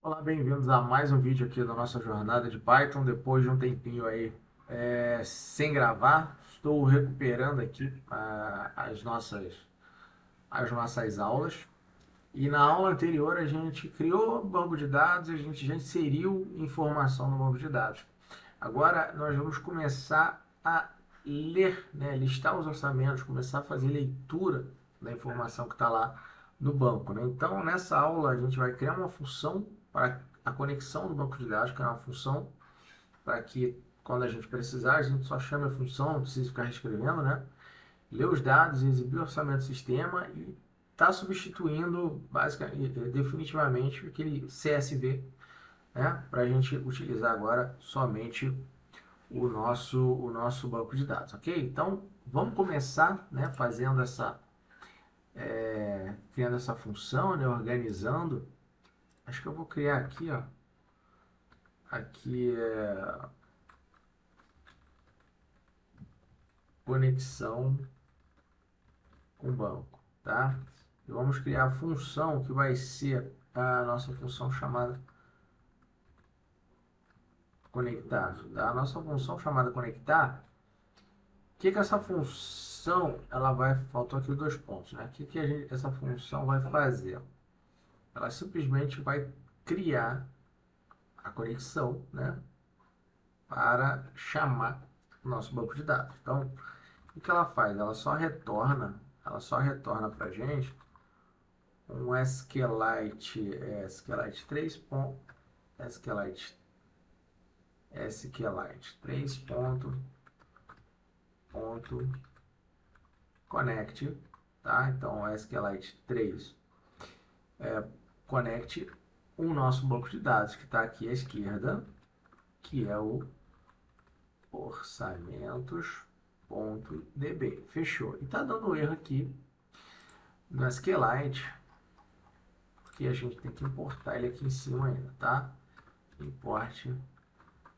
Olá, bem-vindos a mais um vídeo aqui da nossa jornada de Python. Depois de um tempinho aí sem gravar, estou recuperando aqui as nossas aulas. E na aula anterior a gente criou o banco de dados, a gente já inseriu informação no banco de dados. Agora nós vamos começar a ler, né, listar os orçamentos, começar a fazer leitura da informação que está lá no banco, né? Então, nessa aula a gente vai criar uma função para a conexão do banco de dados, que é uma função para que quando a gente precisar, a gente só chame a função, não precisa ficar reescrevendo, né? Ler os dados, exibir o orçamento do sistema e está substituindo basicamente, definitivamente aquele CSV, né? Para a gente utilizar agora somente o nosso banco de dados, ok? Então, vamos começar, né, criando essa função, né, organizando. Acho que eu vou criar aqui, ó, aqui é conexão com banco, tá? E vamos criar a função que vai ser a nossa função chamada conectar, tá? A nossa função chamada conectar, o que que essa função, ela vai, faltou aqui dois pontos, né? O que que essa função vai fazer? Ela simplesmente vai criar a conexão, né, para chamar o nosso banco de dados. Então, o que ela faz? Ela só retorna para a gente um SQLite 3 SQLite 3 ponto connect, tá? Então, o SQLite 3 connect o nosso banco de dados que está aqui à esquerda, que é o orçamentos.db. Fechou. E está dando erro aqui no SQLite, porque a gente tem que importar ele aqui em cima ainda, tá? Importe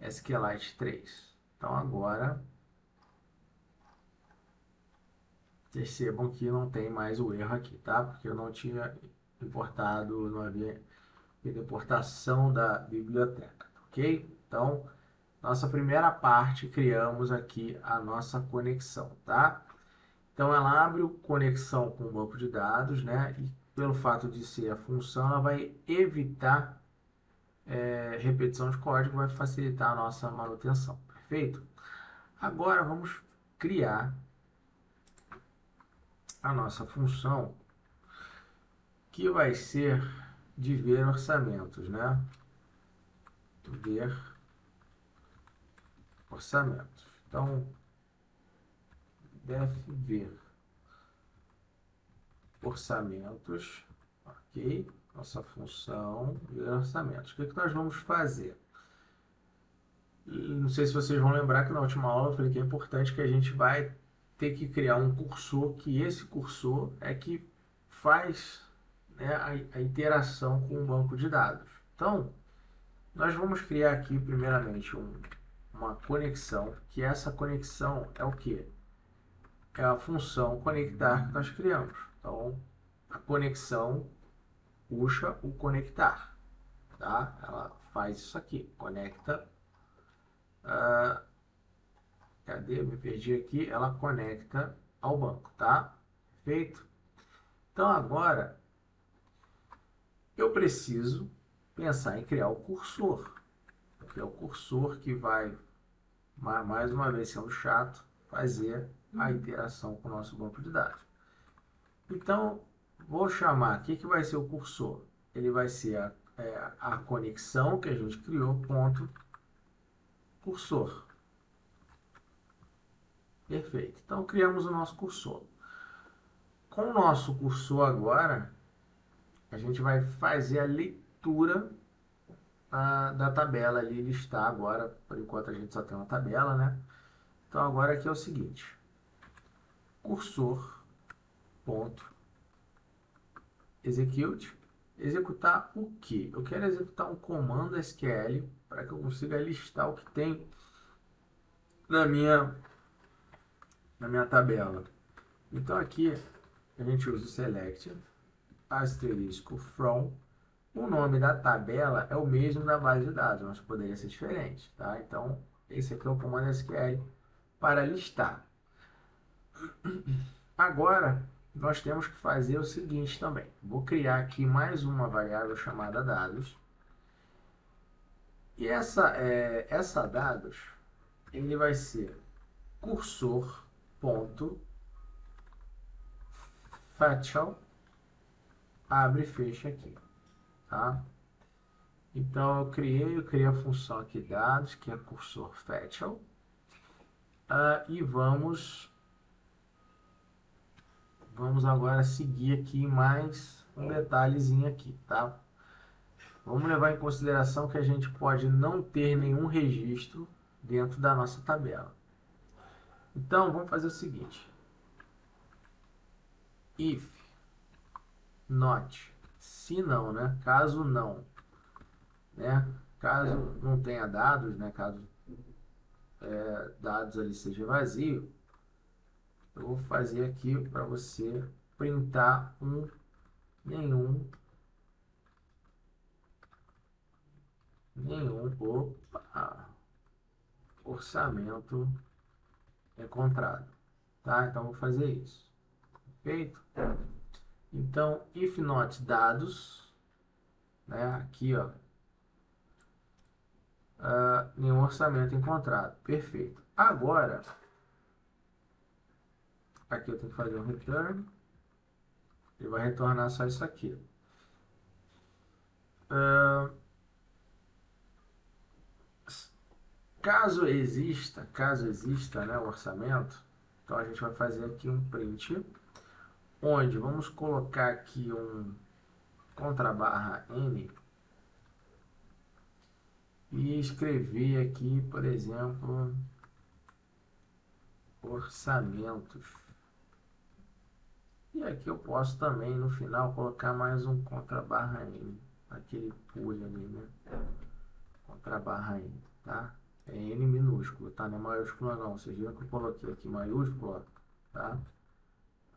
SQLite 3. Então agora percebam que não tem mais o erro aqui, tá? Porque eu não tinha importado, não havia importação da biblioteca, ok? Então, nossa primeira parte, criamos aqui a nossa conexão, tá? Então ela abre o conexão com o banco de dados, né? E pelo fato de ser a função, ela vai evitar repetição de código, vai facilitar a nossa manutenção, perfeito? Agora vamos criar a nossa função que vai ser de ver orçamentos, né? Ver orçamentos. Então, deve ver orçamentos, ok? Nossa função ver orçamentos. O que nós vamos fazer? Não sei se vocês vão lembrar que na última aula eu falei que é importante que a gente vai ter que criar um cursor, que esse cursor é que faz, né, a interação com o banco de dados. Então, nós vamos criar aqui primeiramente uma conexão, que essa conexão é o que? É a função conectar que nós criamos. Então, a conexão puxa o conectar, tá? Ela faz isso aqui, conecta. Cadê? Me perdi aqui. Ela conecta ao banco, tá? Feito? Então agora eu preciso pensar em criar o cursor, que é o cursor que vai, mais uma vez sendo chato, fazer a interação com o nosso banco de dados. Então, vou chamar, o que vai ser o cursor? Ele vai ser a conexão que a gente criou, ponto, cursor. Perfeito. Então, criamos o nosso cursor. Com o nosso cursor agora, a gente vai fazer a leitura da tabela ali, listar agora, por enquanto a gente só tem uma tabela, né? Então agora aqui é o seguinte, cursor, ponto, execute, executar o que? Eu quero executar um comando SQL para que eu consiga listar o que tem na minha tabela. Então aqui a gente usa o select, asterisco from, O nome da tabela é o mesmo da base de dados, mas poderia ser diferente, tá? Então, esse aqui é o comando SQL para listar. Agora, nós temos que fazer o seguinte também. Vou criar aqui mais uma variável chamada dados. E essa dados, ele vai ser cursor.fetchall, abre e fecha aqui, tá? Então, eu criei a função aqui dados, que é cursor fetchall, e vamos agora seguir aqui mais um detalhezinho aqui, tá? Vamos levar em consideração que a gente pode não ter nenhum registro dentro da nossa tabela. Então, vamos fazer o seguinte. If not, se não, né? Caso não, né? Caso não tenha dados, né? Caso dados ali seja vazio, eu vou fazer aqui para você printar nenhum orçamento encontrado, tá? Então vou fazer isso, perfeito? Então if not dados, né? Aqui, ó, nenhum orçamento encontrado, perfeito. Agora aqui eu tenho que fazer um return, ele vai retornar só isso aqui. Caso exista, né, o orçamento, então a gente vai fazer aqui um print, onde vamos colocar aqui um contrabarra N e escrever aqui, por exemplo, orçamentos. E aqui eu posso também, no final, colocar mais um contrabarra N, aquele pull ali, né? Contrabarra N, tá? É N minúsculo, tá? Não é maiúsculo não. Vocês viram que eu coloquei aqui maiúsculo, ó, tá?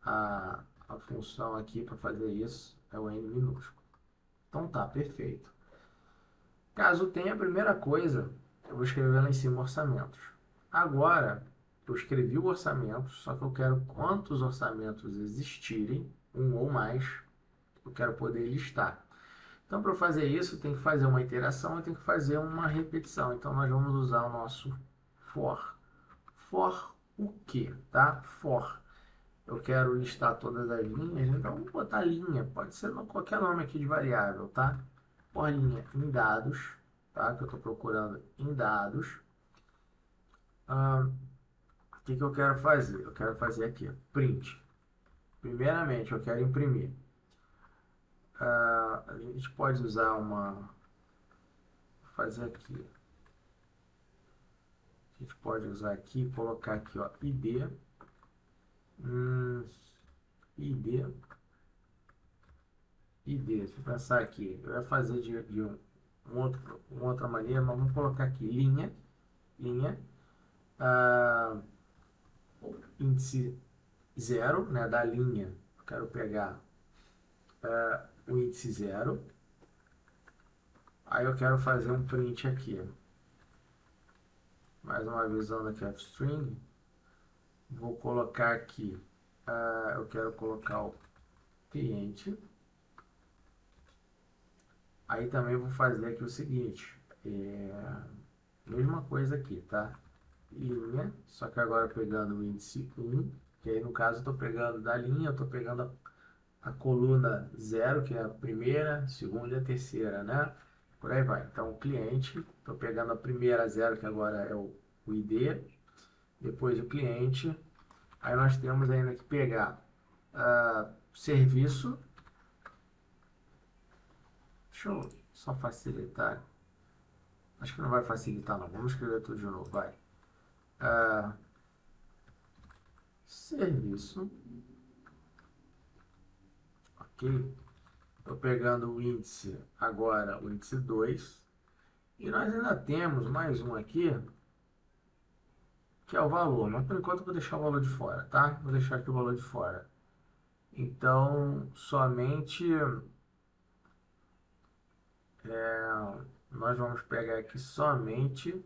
A função aqui para fazer isso é o N minúsculo. Então tá, perfeito. Caso tenha, a primeira coisa, eu vou escrever lá em cima orçamentos. Agora, eu escrevi o orçamento, só que eu quero quantos orçamentos existirem, um ou mais, eu quero poder listar. Então, para fazer isso, tem que fazer uma iteração e tem que fazer uma repetição. Então, nós vamos usar o nosso for. For o quê? Tá? For. Eu quero listar todas as linhas, então vou botar linha. Pode ser qualquer nome aqui de variável, tá? For linha em dados, tá? Que eu estou procurando em dados. O que eu quero fazer? Eu quero fazer aqui, print. Primeiramente, eu quero imprimir. A gente pode usar fazer aqui. A gente pode usar aqui, colocar aqui, ó, ID. Deixa eu pensar aqui. Eu ia fazer de uma outra maneira, mas vamos colocar aqui linha, índice 0, né, da linha. Eu quero pegar o índice 0. Aí eu quero fazer um print aqui. Mais uma vez usando aqui a string. Vou colocar aqui, eu quero colocar o cliente. Aí também vou fazer aqui o seguinte, mesma coisa aqui, tá? Linha, só que agora pegando o índice 1, que aí no caso eu estou pegando da linha, eu estou pegando a coluna 0, que é a primeira, segunda e a terceira, né? Por aí vai. Então, o cliente, estou pegando a primeira 0, que agora é o ID, depois o cliente. Aí nós temos ainda que pegar serviço. Deixa eu só facilitar. Acho que não vai facilitar não. Vamos escrever tudo de novo, vai. Serviço. Ok. Estou pegando o índice, agora o índice 2. E nós ainda temos mais um aqui, que é o valor. Mas por enquanto eu vou deixar o valor de fora, tá? Vou deixar aqui o valor de fora. Então, somente nós vamos pegar aqui somente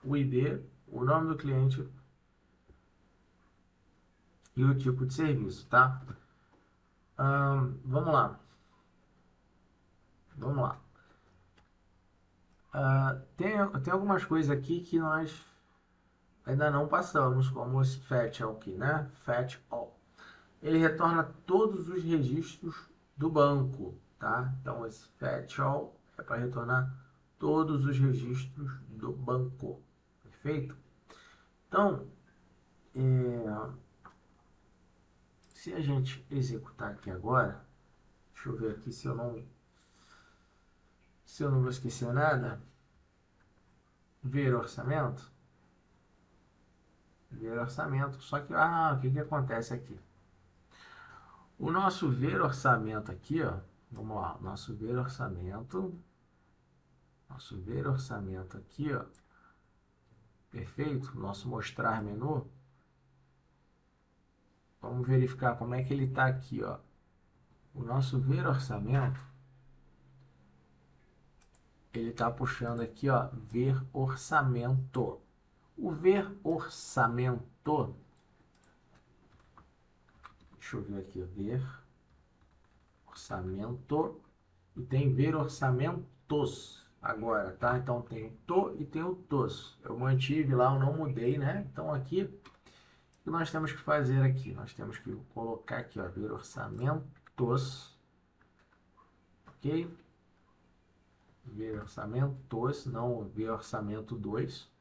o ID, o nome do cliente e o tipo de serviço, tá? Vamos lá. Vamos lá. Tem algumas coisas aqui que nós ainda não passamos, como esse fetch all aqui, né? Fetch all. Ele retorna todos os registros do banco, tá? Então, esse fetch all é para retornar todos os registros do banco, perfeito? Então, se a gente executar aqui agora, deixa eu ver aqui se eu não vou esquecer nada, ver orçamento, só que, o que acontece aqui? O nosso ver orçamento aqui, ó, vamos lá, nosso ver orçamento aqui, ó, perfeito, nosso mostrar menu, vamos verificar como é que ele está aqui, ó, o nosso ver orçamento, ele está puxando aqui, ó, ver orçamento. O ver orçamento, deixa eu ver aqui, ver orçamento, e tem ver orçamentos agora, tá? Então tem o to e tem o tos. Eu mantive lá, eu não mudei, né? Então aqui, o que nós temos que fazer aqui? Nós temos que colocar aqui, ó, ver orçamentos, ok? Ver orçamentos, não ver orçamento 2.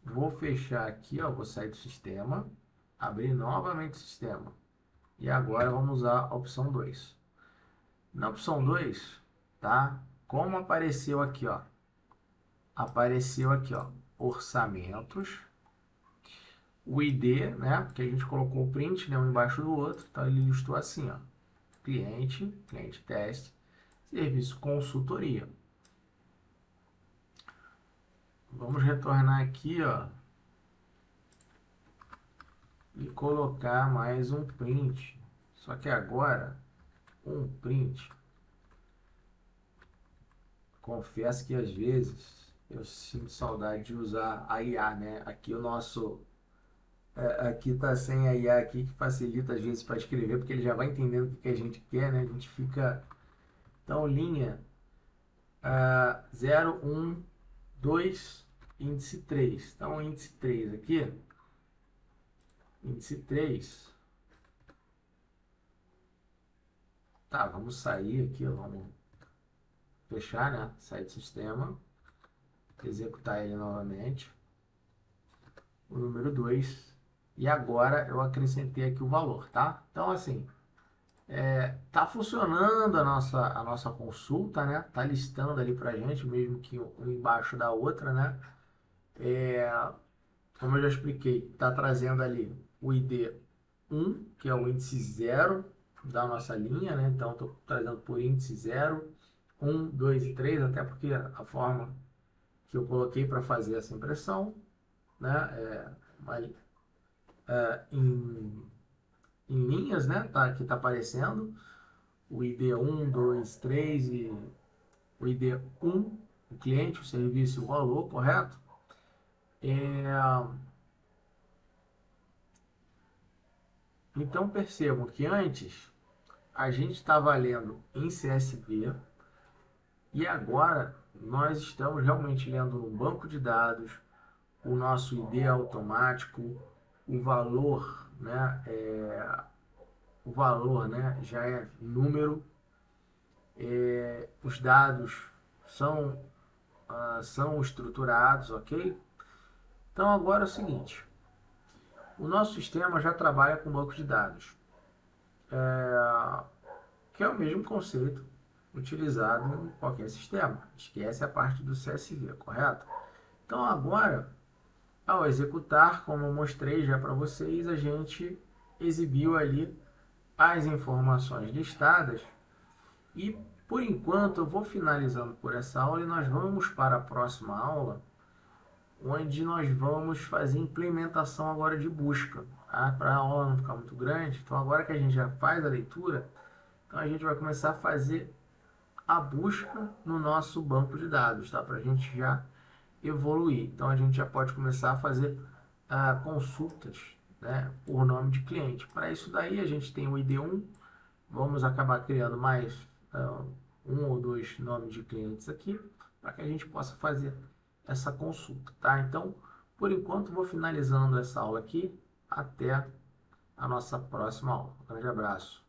Vou fechar aqui, ó, vou sair do sistema, abrir novamente o sistema. E agora vamos usar a opção 2. Na opção 2, tá? Como apareceu aqui, ó. Apareceu aqui, ó, orçamentos. O ID, né? Porque a gente colocou o print, né, um embaixo do outro. Então ele listou assim, ó. Cliente teste, serviço consultoria. Vamos retornar aqui, ó, e colocar mais um print. Só que agora, um print, confesso que às vezes eu sinto saudade de usar a IA, né? Aqui o nosso, aqui tá sem a IA aqui, que facilita às vezes para escrever, porque ele já vai entendendo o que a gente quer, né? A gente fica, então, linha 0, 1, 2, índice 3. Então, índice 3 aqui, índice 3, tá, vamos sair aqui, vamos fechar, né? Sair do sistema, executar ele novamente, o número 2, e agora eu acrescentei aqui o valor, tá? Então, assim, tá funcionando a nossa consulta, né? Tá listando ali pra gente, mesmo que um embaixo da outra, né? Como eu já expliquei, tá trazendo ali o ID 1, que é o índice 0 da nossa linha, né? Então, estou trazendo por índice 0, 1, 2 e 3, até porque a forma que eu coloquei para fazer essa impressão, né? Em linhas, né? Tá, que está aparecendo o ID 1, 2, 3 e o ID 1, o cliente, o serviço, o valor, correto? Então percebam que antes a gente estava lendo em CSV e agora nós estamos realmente lendo no banco de dados, o nosso ID automático, o valor, né? O valor, né, já é número, os dados são estruturados, ok? Então agora é o seguinte, o nosso sistema já trabalha com banco de dados, que é o mesmo conceito utilizado em qualquer sistema. Esquece a parte do CSV, correto? Então agora, ao executar, como eu mostrei já para vocês, a gente exibiu ali as informações listadas e por enquanto eu vou finalizando por essa aula e nós vamos para a próxima aula, onde nós vamos fazer implementação agora de busca, tá? Para a aula não ficar muito grande. Então agora que a gente já faz a leitura, então a gente vai começar a fazer a busca no nosso banco de dados, tá? Para a gente já evoluir. Então, a gente já pode começar a fazer consultas, né, por nome de cliente. Para isso daí, a gente tem o ID1, vamos acabar criando mais um ou dois nomes de clientes aqui, para que a gente possa fazer essa consulta, tá? Então, por enquanto, vou finalizando essa aula aqui. Até a nossa próxima aula. Um grande abraço.